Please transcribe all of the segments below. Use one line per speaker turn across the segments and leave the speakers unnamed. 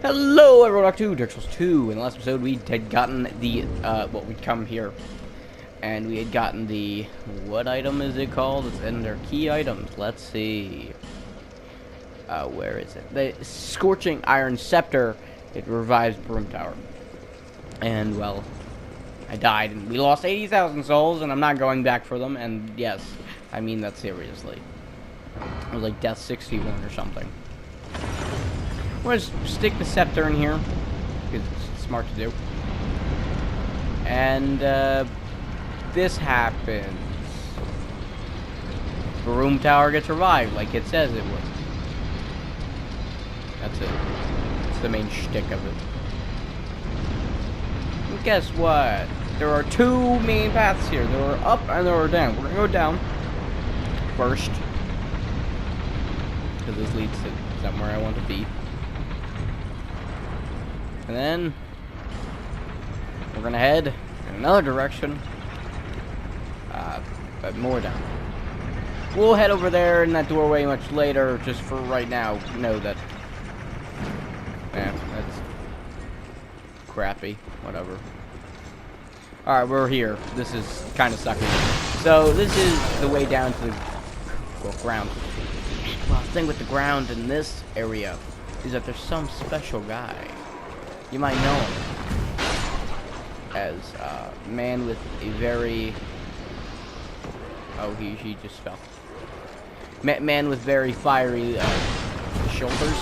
Hello everyone, back to Dark Souls 2. In the last episode we had gotten the, we'd come here and we had gotten the, what item is it called? It's in their key items. Let's see. Where is it? The Scorching Iron Scepter. It revives Broom Tower. And, well, I died and we lost 80,000 souls and I'm not going back for them. And, yes, I mean that seriously. It was like Death 61 or something. I'm going to stick the scepter in here, because it's smart to do. And, this happens. Broom Tower gets revived, like it says it would. That's it. That's the main shtick of it. And guess what? There are two main paths here. There are up and there are down. We're going to go down first, because this leads to somewhere I want to be. And then we're gonna head in another direction, but more down. We'll head over there in that doorway much later. Just for right now, know that. That's crappy. Whatever. All right, we're here. This is kind of sucky. So this is the way down to the ground. Well, the thing with the ground in this area is that there's some special guy. You might know him as a man with a very... Oh, he just fell. Man with very fiery shoulders.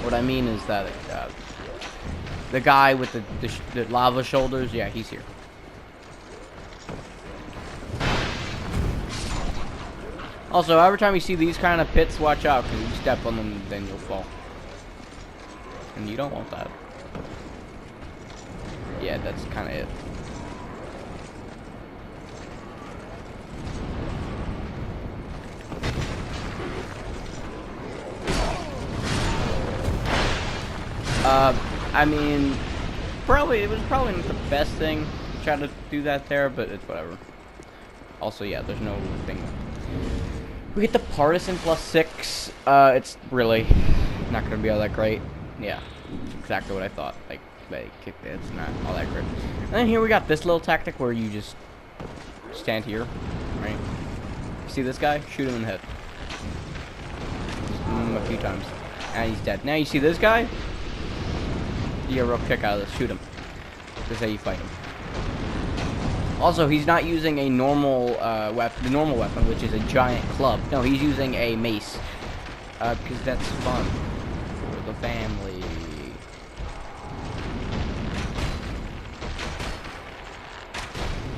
What I mean is that the guy with the lava shoulders, yeah, he's here. Also, every time you see these kind of pits, watch out, because if you step on them, then you'll fall. And you don't want that. Yeah, that's kind of it. I mean, it was probably not the best thing to try to do that there, but it's whatever. Also, yeah, there's no thing. We get the partisan +6. It's really not going to be all that great. Yeah, exactly what I thought. Like it's not all that great. And then here we got this little tactic where you just stand here, right? See this guy? Shoot him in the head. A few times. And he's dead. Now you see this guy? You get a real kick out of this. Shoot him. This is how you fight him. Also, he's not using a normal the normal weapon, which is a giant club. No, he's using a mace. Because that's fun for the family.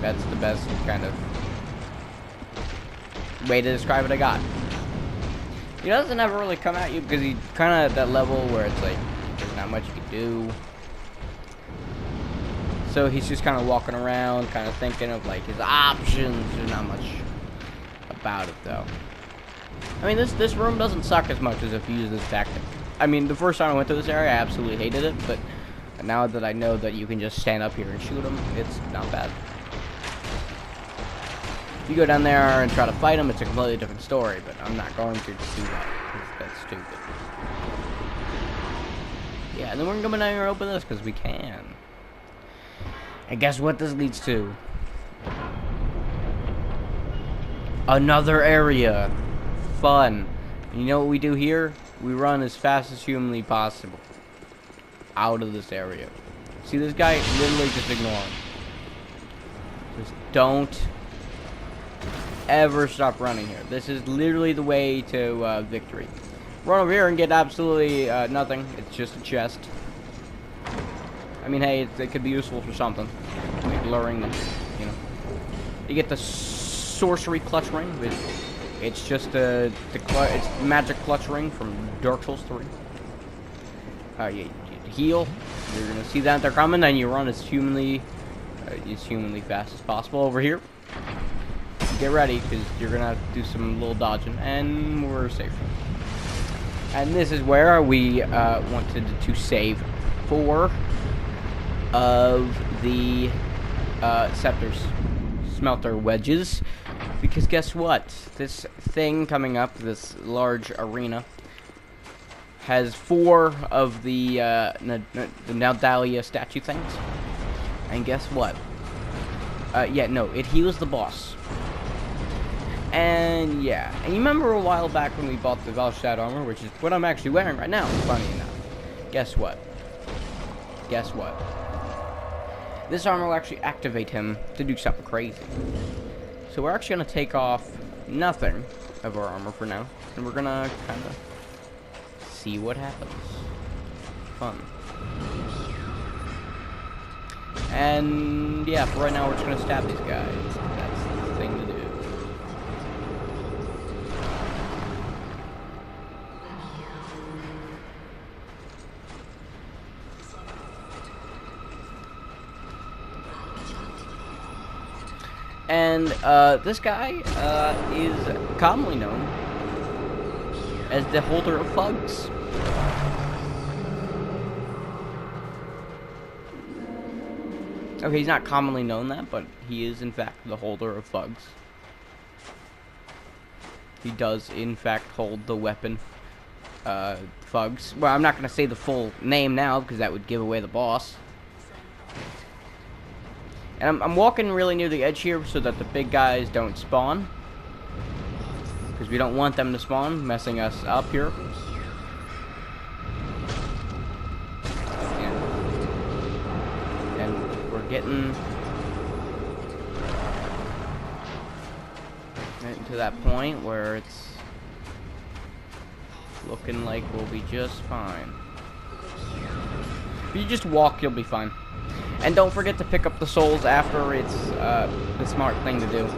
That's the best kind of way to describe it I got. He doesn't ever really come at you because he's kind of at that level where it's like there's not much you can do. So he's just kind of walking around, kind of thinking of like his options. There's not much about it though. I mean, this room doesn't suck as much as if you use this tactic. I mean, the first time I went to this area, I absolutely hated it, but now that I know that you can just stand up here and shoot him, it's not bad. If you go down there and try to fight him, it's a completely different story, but I'm not going to do that, because that's stupid. Yeah, and then we're going to come in here and open this, because we can. And guess what this leads to? Another area. Fun. And you know what we do here? We run as fast as humanly possible. Out of this area. See this guy? Literally just ignore him. Just don't ever stop running here. This is literally the way to victory. Run over here and get absolutely nothing. It's just a chest. I mean, hey, it could be useful for something. Like luring them, you know. You get the sorcery clutch ring. It's just it's magic clutch ring from Dark Souls 3. You heal. You're gonna see that they're coming, and you run as humanly fast as possible over here. Get ready, because you're gonna have to do some little dodging, and we're safe. And this is where we wanted to save 4 of the scepters, smelter wedges, because guess what? This thing coming up, this large arena, has 4 of the Nadalia statue things. And guess what? Yeah, no, it heals the boss. And yeah, and you remember a while back when we bought the Valshad armor, which is what I'm actually wearing right now, funny enough. Guess what? Guess what? This armor will actually activate him to do something crazy. So we're actually going to take off nothing of our armor for now, and we're going to kind of see what happens. Fun. And yeah, for right now we're just going to stab these guys. That's the thing to do. And this guy is commonly known as the holder of Fugs. Okay, he's not commonly known that, but he is in fact the holder of Fugs. He does in fact hold the weapon Fugs. Well, I'm not going to say the full name now because that would give away the boss. And I'm walking really near the edge here so that the big guys don't spawn. Because we don't want them to spawn, messing us up here. And we're getting to that point where it's looking like we'll be just fine. If you just walk, you'll be fine. And don't forget to pick up the souls after. It's the smart thing to do.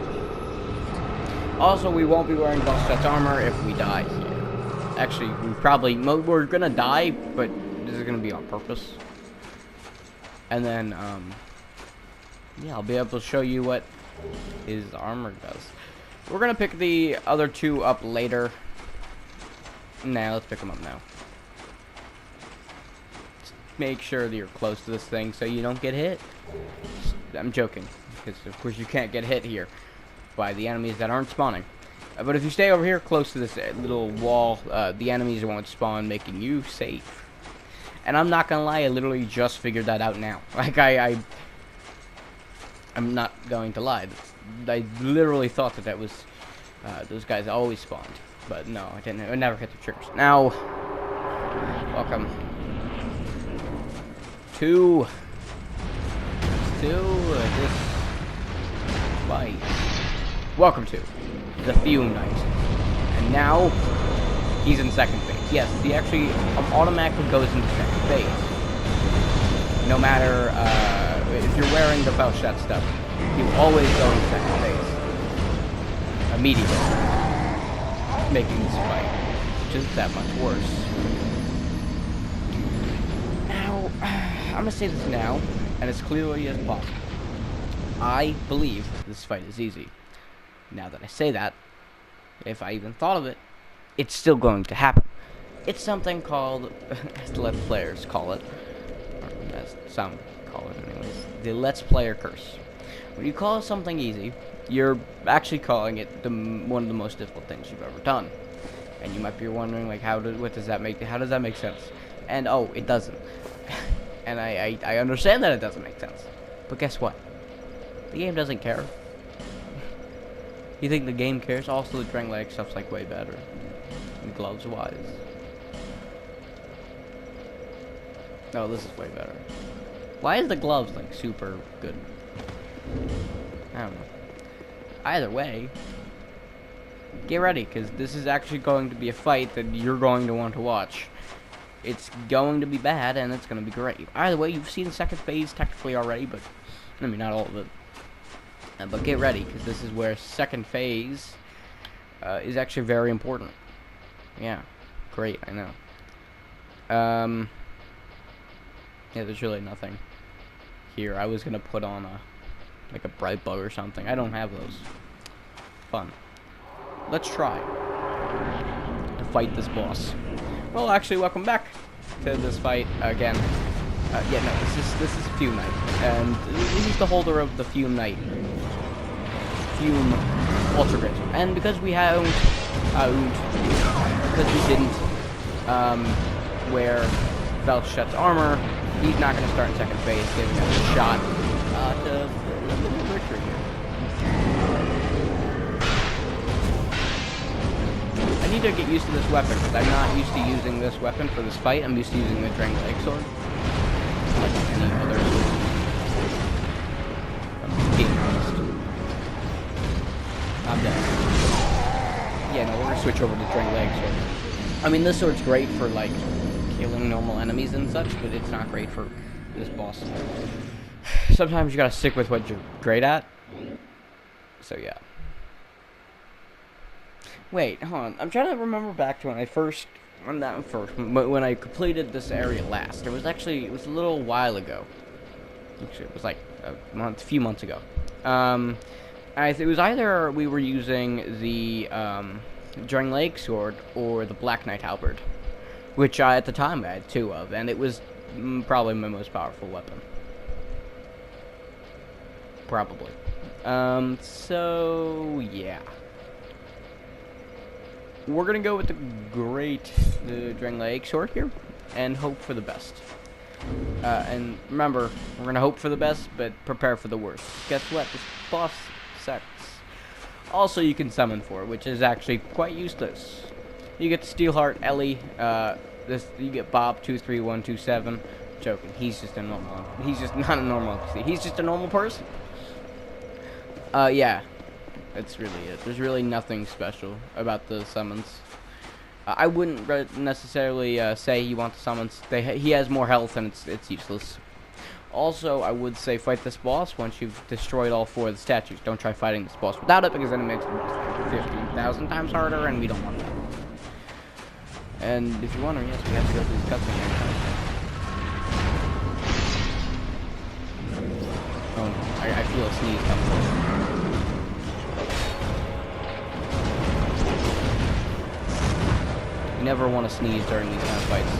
Also, we won't be wearing Valshad's armor if we die here. Actually, we're gonna die, but this is gonna be on purpose. And then, yeah, I'll be able to show you what his armor does. We're gonna pick the other 2 up later. Nah, let's pick them up now. Make sure that you're close to this thing so you don't get hit. I'm joking, because of course you can't get hit here by the enemies that aren't spawning. But if you stay over here close to this little wall, the enemies won't spawn, making you safe. And I'm not gonna lie, I literally just figured that out now. Like I'm not going to lie. I literally thought that was those guys always spawned, but no, I didn't. I never hit the triggers. Now, welcome to this fight. Welcome to the Fume Knight. And now he's in second phase. Yes, he actually automatically goes into second phase. No matter if you're wearing the Valshad stuff, you always go in second phase immediately, making this fight just that much worse. Now, I'm gonna say this now, and as clearly as possible. I believe this fight is easy. Now that I say that, if I even thought of it, it's still going to happen. It's something called, as the Let's Players call it, or as some call it anyways, the Let's Player curse. When you call something easy, you're actually calling it one of the most difficult things you've ever done. And you might be wondering, like, how does that make sense? And oh, it doesn't. And I understand that it doesn't make sense. But guess what? The game doesn't care. You think the game cares? Also, the Drang Leg stuff's like way better. And gloves wise. No, this is way better. Why is the gloves like super good? I don't know. Either way, get ready, because this is actually going to be a fight that you're going to want to watch. It's going to be bad, and it's going to be great. Either way, you've seen second phase technically already, but I mean, not all of it. But get ready, because this is where second phase is actually very important. Yeah, great, I know. Yeah, there's really nothing here. I was gonna put on like a bright bug or something. I don't have those. Fun. Let's try to fight this boss. Well, actually, welcome back to this fight again. Yeah, no, this is Fume Knight, and he's the holder of the Fume Knight. Fume Ultra. And because we didn't where Velchet's armor, he's not going to start in second phase, giving us a shot to the victory here. I need to get used to this weapon, because I'm not used to using this weapon for this fight. I'm used to using the Dragon Leg Sword. Like any other sword. I'm being honest. I'm dead. Yeah, no, we're gonna switch over to Dragon Leg Sword. I mean, this sword's great for, like, killing normal enemies and such, but it's not great for this boss. Sometimes you gotta stick with what you're great at. So, yeah. Wait, hold on. I'm trying to remember back to when I completed this area last. It was a little while ago. Actually, it was like a few months ago. It was either we were using the Dragon Leg Sword or the Black Knight Halberd, which at the time I had 2 of, and it was probably my most powerful weapon. Probably. So yeah. We're gonna go with the Dragon Leg Sword here, and hope for the best. And remember, we're gonna hope for the best, but prepare for the worst. Guess what? This boss sucks. Also, you can summon for it, which is actually quite useless. You get Steelheart, Ellie. You get Bob 23127. Joking. He's just a normal. He's just not a normal NPC. He's just a normal person. Yeah. That's really it. There's really nothing special about the summons. I wouldn't necessarily say you want the summons. He has more health and it's useless. Also, I would say fight this boss once you've destroyed all 4 of the statues. Don't try fighting this boss without it, because then it makes the boss 15,000 times harder, and we don't want that. And if you're wondering, yes, we have to go through this cutscene here. Oh no, I feel a sneeze coming. You never want to sneeze during these kind of fights.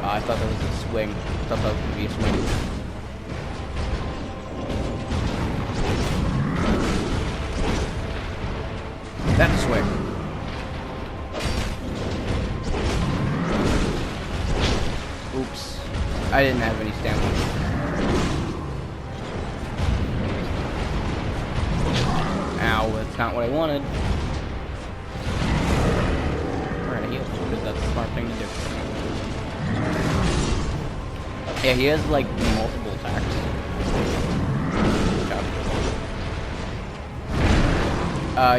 I thought that was a swing. I thought that was going to be a swing. That's a swing. Oops. I didn't have any stamina. Ow, that's not what I wanted. We're gonna heal, because that's the smart thing to do. Yeah, he has, like, multiple attacks.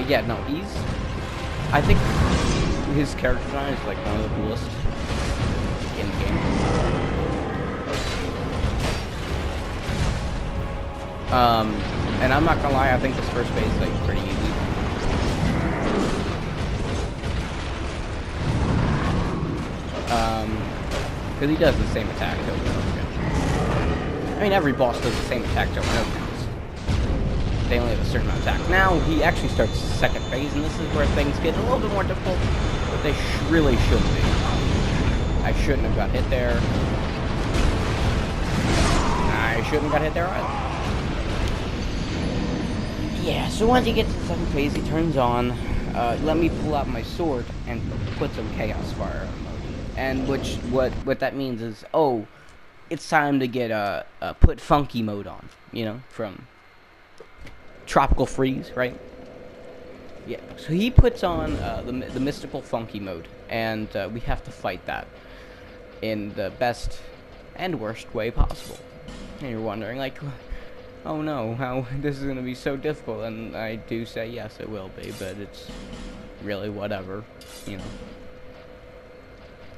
Yeah, no, I think his character design is, like, one of the coolest in the game. And I'm not gonna lie, I think this first phase is, like, pretty easy. Because he does the same attack over and over again. I mean, every boss does the same attack over and over again. They only have a certain amount of attacks. Now, he actually starts second phase, and this is where things get a little bit more difficult, but they really shouldn't be. I shouldn't have got hit there. I shouldn't have got hit there either. Yeah, so once he gets to second phase, he turns on. Let me pull out my sword and put some Chaos Fire on mode. And what that means is, oh, it's time to get put funky mode on. You know, from Tropical Freeze, right? Yeah. So he puts on the mystical funky mode, and we have to fight that in the best and worst way possible. And you're wondering, like, oh no, how this is gonna be so difficult? And I do say yes, it will be, but it's really whatever, you know.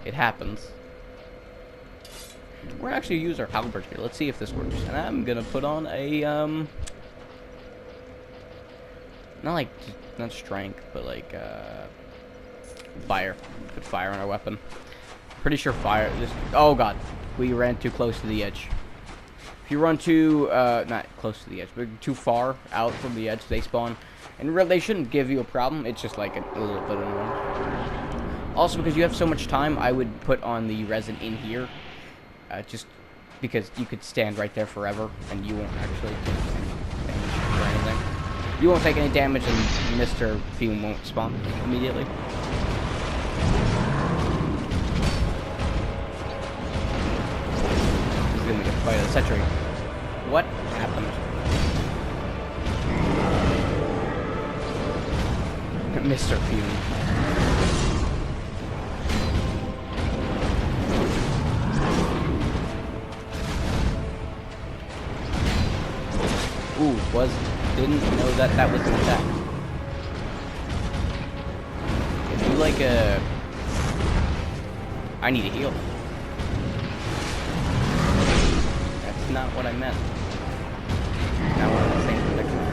It happens. We're gonna actually use our halberd here. Let's see if this works. And I'm gonna put on a not strength, but like fire. Put fire on our weapon. Pretty sure fire. Oh god, we ran too close to the edge. If you run too not close to the edge, but too far out from the edge, they spawn. And they shouldn't give you a problem. It's just like a little bit annoying. Also, because you have so much time, I would put on the resin in here, just because you could stand right there forever, and you won't actually take any damage or anything. You won't take any damage, and Mr. Fume won't spawn immediately. He's gonna get fight of the century. What happened? Mr. Fume. Ooh, didn't know that was an attack. If you like I need a heal. That's not what I meant. Now we're in the same predicament.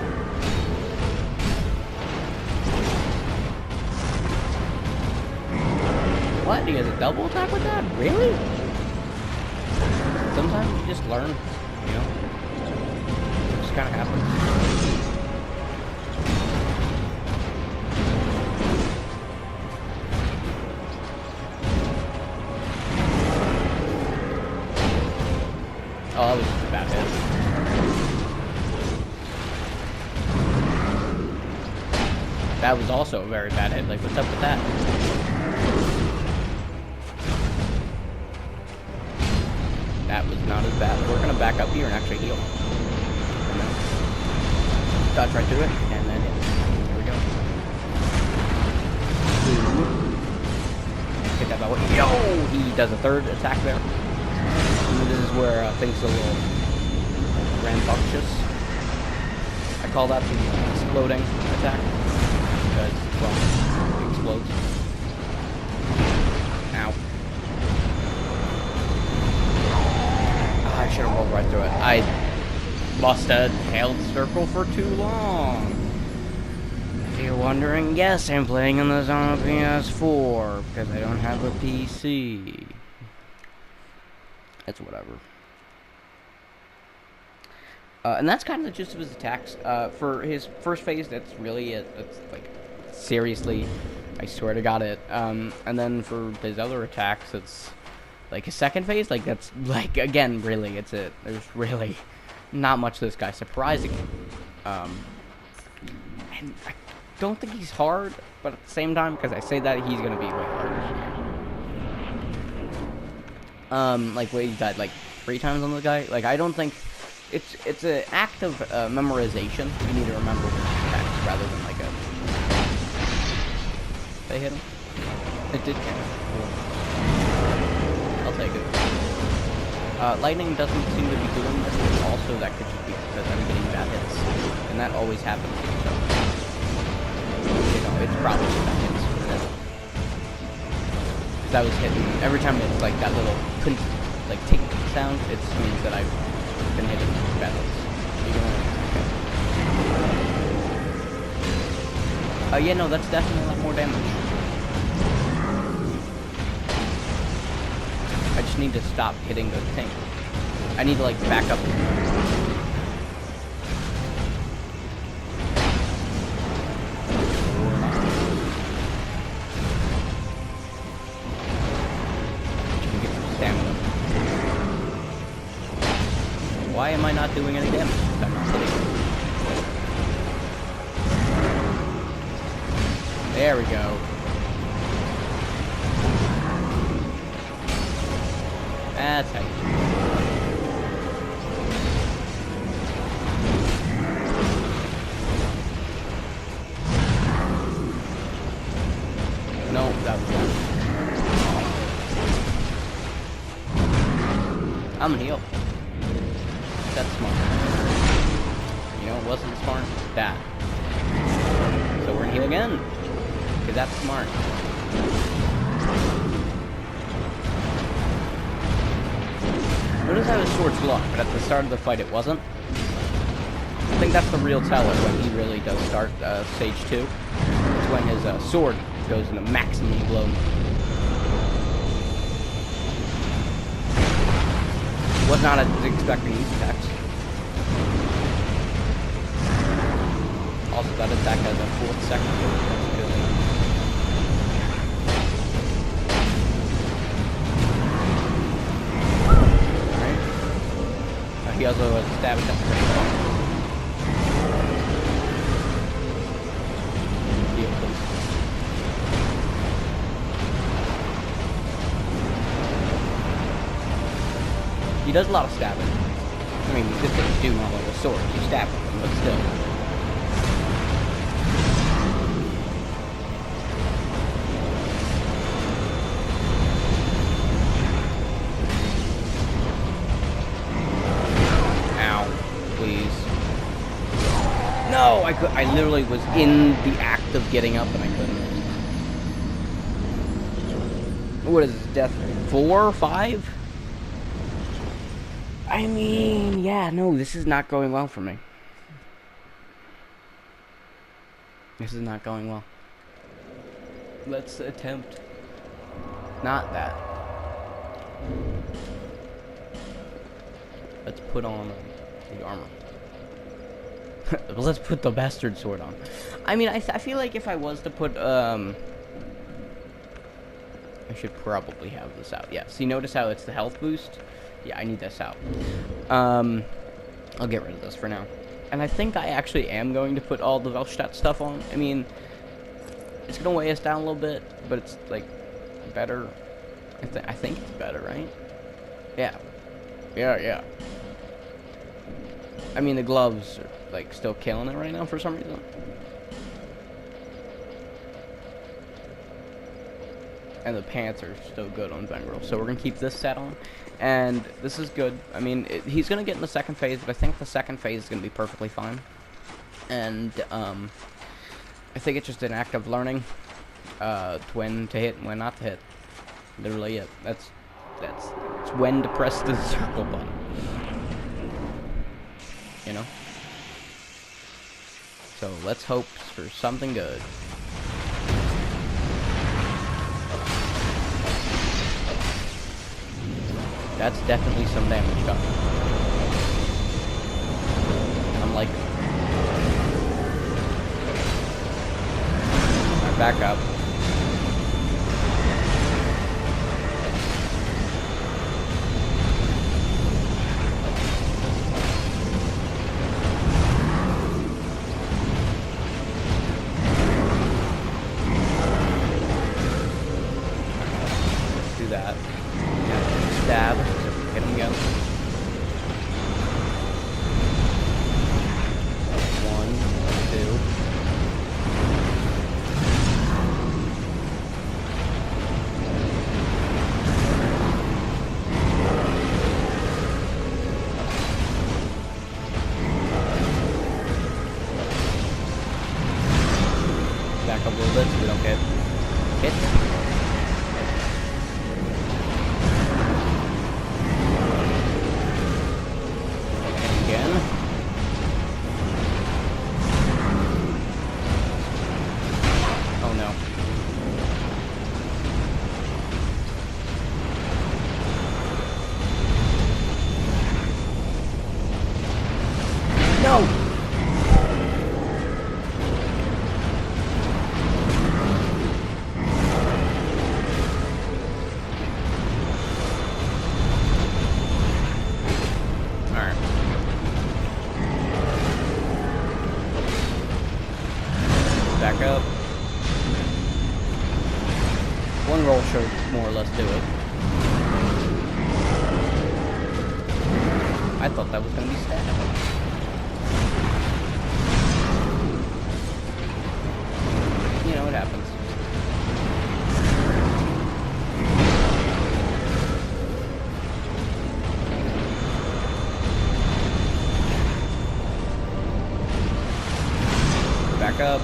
What? He has a double attack with that? Really? Sometimes you just learn, you know? It just kind of happens. Oh, that was just a bad hit. That was also a very bad hit. Like, what's up with that? That was not as bad. We're gonna back up here and actually heal. And then dodge right through it, and then hit. There we go. Get that by way. Yo! He does a third attack there. And this is where things are a little rambunctious. I call that the exploding attack. Because, well, it explodes. Ow. I should have rolled right through it. I must have held circle for too long. If you're wondering, yes, I'm playing on this on a PS4 because I don't have a PC. It's whatever. And that's kind of the gist of his attacks. For his first phase, that's really it. That's like, seriously, I swear to God it. And then for his other attacks, it's like his second phase, like that's like, again, really, it's it. There's really not much to this guy, surprisingly. And I don't think he's hard, but at the same time, because I say that, he's gonna be way harder. Like what he died like 3 times on the guy. Like I don't think it's an act of memorization. You need to remember the attacks rather than like a. They hit him. It did. I'll take it. Lightning doesn't seem to be doing this, but also that could just be because I'm getting bad hits, and that always happens. So, you know, it's probably bad hits. Because I was hitting every time it's like that little like tick sound. It means that I've been hitting bad hits. Okay. Yeah, no, that's definitely a lot more damage. I just need to stop hitting the thing. I need to like back up. Get some stamina. Why am I not doing any damage? I'm not hitting. There we go. That's how you do it. No, that was not. I'm gonna heal. That's smart. You know, it wasn't smart. That. So we're gonna heal again. Because that's smart. Notice how his sword's locked, but at the start of the fight it wasn't. I think that's the real teller when he really does start stage 2. It's when his sword goes into maximum glow. Was not expecting these attacks. Also, that attack has a 4th second. He also has a stab attack pretty well. Heal, please. He does a lot of stabbing. I mean, this thing's do not like a sword. You stab with him, but still. Ow. Please. No! I literally was in the act of getting up and I couldn't. What is this, death? 4? 5? I mean, yeah, no, this is not going well for me. This is not going well. Let's attempt not that. Let's put on the armor. Let's put the bastard sword on. I mean, I feel like if I was to put, I should probably have this out. Yeah, see, notice how it's the health boost? Yeah, I need this out. I'll get rid of this for now. And I think I actually am going to put all the Velstadt stuff on. I mean, it's going to weigh us down a little bit, but it's, like, better. I think it's better, right? Yeah. Yeah. I mean, the gloves are, like, still killing it right now for some reason. And the pants are still good on Vengrel. So we're going to keep this set on. And this is good. I mean, he's going to get in the second phase, but I think the second phase is going to be perfectly fine. And I think it's just an act of learning when to hit and when not to hit. Literally it. That's it's when to press the circle button. You know? So let's hope for something good. That's definitely some damage done. I'm like, alright, back up. Let's do that. Stab. Hit him again. 1, 2. Back up a little bit so we don't get hit. No! Alright. Back up. One roll should more or less do it. I thought that was going to be stabbed. You know, it happens. Back up.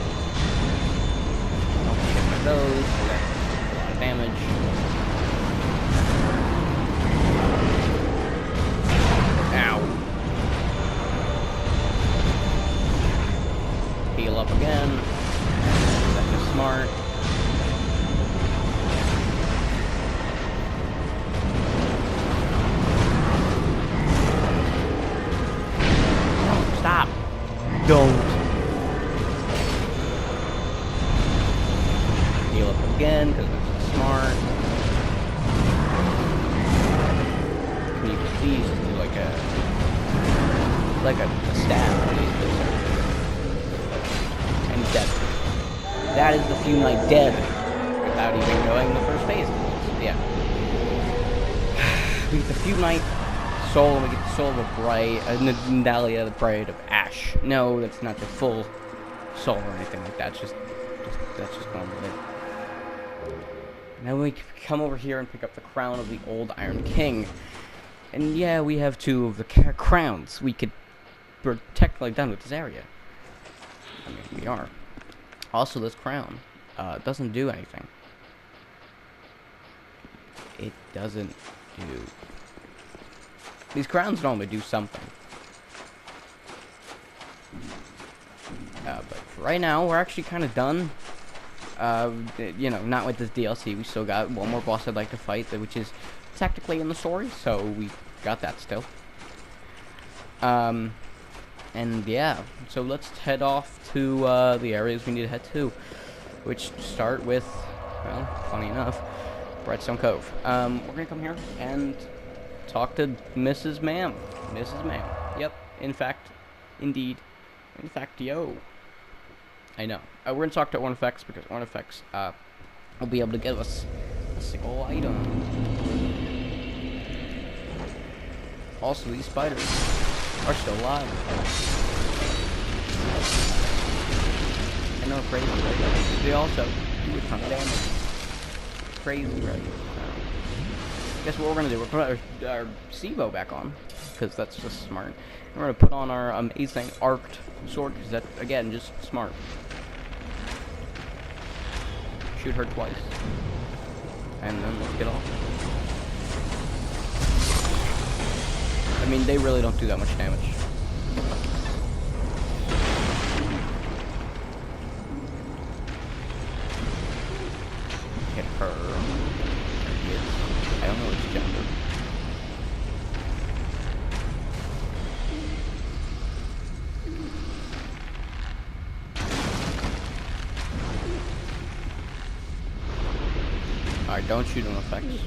Don't get rid of those. That's a lot of damage. Ow. Heal up again. Smart. No, stop. Don't. Heal up again because it's smart. Can you please do like a stab, please? And death. That is the Fume Knight dead without even going the first phase. Yeah. The Fume Knight soul, and we get the soul of a bright, Nandalia, the bride of ash. No, that's not the full soul or anything like that. That's just normal. Now we come over here and pick up the crown of the old Iron King. And yeah, we have 2 of the crowns. We're technically done with this area. I mean, we are. Also, this crown doesn't do anything. It doesn't do... These crowns normally do something. But for right now, we're actually kind of done. You know, not with this DLC. We still got one more boss I'd like to fight, which is technically in the story, so we got that still. And yeah, so let's head off to the areas we need to head to, which start with, well, funny enough, Redstone Cove. We're gonna come here and talk to Mrs. Ma'am. Mrs. Ma'am. Yep. In fact, indeed. In fact, yo. I know. We're gonna talk to Ornifex because Ornifex will be able to give us a single item. Also, these spiders are still alive. And they're crazy, right? They also do a ton of damage. Crazy, right? Guess what we're gonna do? We're gonna put our SIBO back on, because that's just smart. And we're gonna put on our amazing arced sword, because that's, again, just smart. Shoot her twice. And then let's get off. I mean, they really don't do that much damage. Hit her. I don't know its gender. Alright, don't shoot him effects.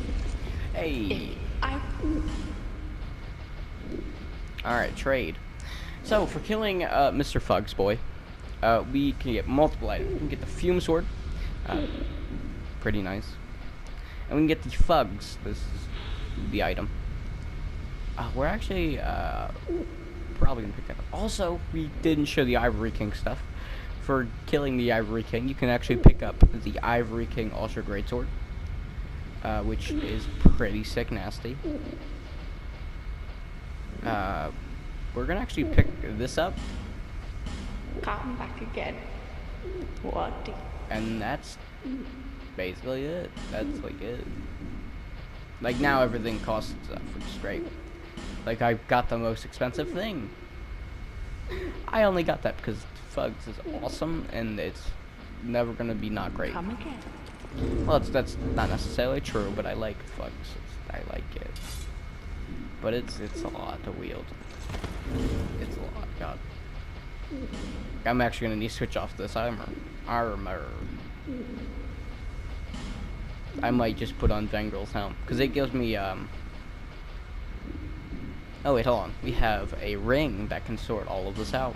Hey! Alright, trade. So, for killing Mr. Fug's boy, we can get multiple items. We can get the Fume Sword. Pretty nice. And we can get the Fugs. This is the item. We're actually probably going to pick that up. Also, we didn't show the Ivory King stuff. For killing the Ivory King, you can actually pick up the Ivory King Ultra Great Sword. Which is pretty sick nasty. We're gonna actually pick this up.
Come back again. What?
And that's basically it. That's like it. Like now everything costs which is great. Like I got the most expensive thing. I only got that because Fugs is awesome and it's never gonna be not great.
Come again.
Well, that's not necessarily true, but I like Fugs. I like it. But it's a lot to wield. It's a lot, God. I'm actually gonna need to switch off this armor. I might just put on Vengrel's helm, because it gives me, Oh wait, hold on. We have a ring that can sort all of this out.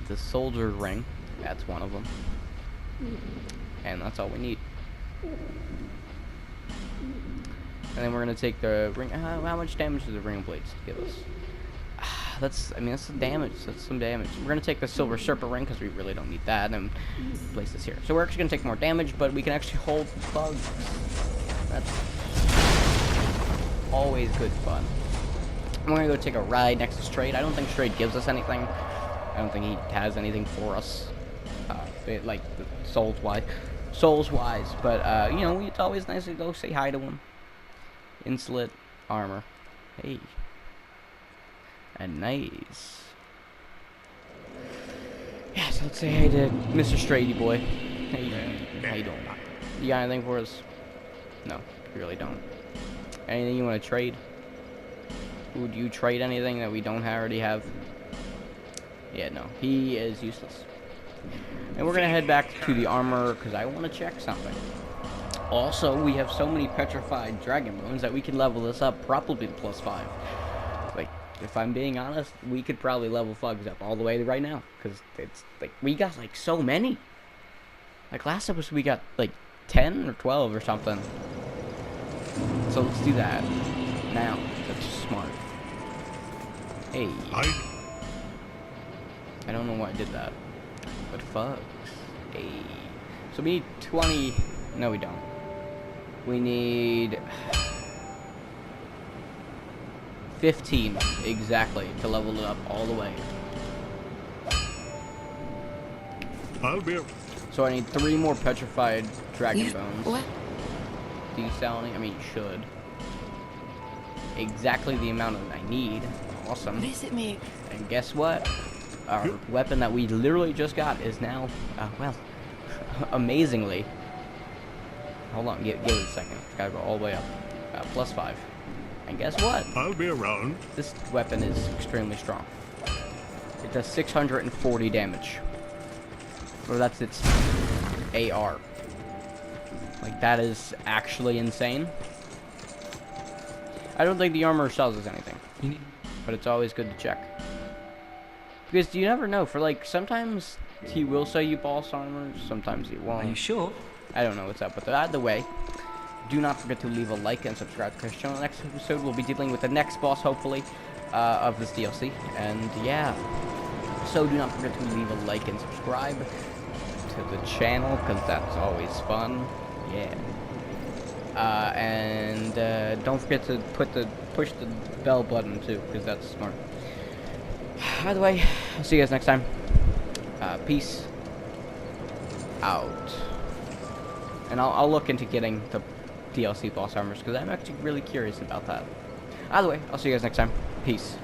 The soldier ring, that's one of them. And that's all we need. And then we're gonna take the ring. How much damage does the ring blades give us? That's some damage. That's some damage. We're gonna take the silver serpent ring because we really don't need that, and place this here. So we're actually gonna take more damage, but we can actually hold bugs. That's always good fun. I'm gonna go take a ride next to Strayed. I don't think Strayed gives us anything. I don't think he has anything for us, like souls wise. But you know, it's always nice to go say hi to him. Insulet armor. Hey. And nice. Yeah, so let's say hey to Mr. Strady boy. Hey, how you doing? You got anything for us? No, you really don't. Anything you want to trade? Would you trade anything that we don't already have? Yeah, no. He is useless. And we're gonna head back to the armor because I want to check something. Also, we have so many petrified dragon bones that we can level this up probably to +5. Like, if I'm being honest, we could probably level Fugs up all the way right now. Because it's, like, we got, like, so many. Like, last episode we got, like, 10 or 12 or something. So let's do that. now. That's smart. Hey. I don't know why I did that. But fucks. Hey. So we need 20... No, we don't. We need... 15, exactly, to level it up all the way.
I'll be...
So I need 3 more petrified dragon bones.
What?
Desaline, I mean, should. Exactly the amount that I need. Awesome.
Visit me.
And guess what? Our weapon that we literally just got is now, well, amazingly. Hold on, give it a second. Gotta go all the way up. +5. And guess what?
I'll be around.
This weapon is extremely strong. It does 640 damage. Or that's its AR. Like, that is actually insane. I don't think the armor sells us anything. But it's always good to check. Because you never know. For, like, sometimes he will sell you boss armor. Sometimes he won't.
Are you sure?
I don't know what's up with that. Either way, do not forget to leave a like and subscribe to Chris channel. Next episode, we'll be dealing with the next boss, hopefully, of this DLC. And, yeah. So, do not forget to leave a like and subscribe to the channel, because that's always fun. Yeah. And don't forget to push the bell button too, because that's smart. By the way, I'll see you guys next time. Peace out. And I'll look into getting the DLC boss armors, because I'm actually really curious about that. Either way, I'll see you guys next time. Peace.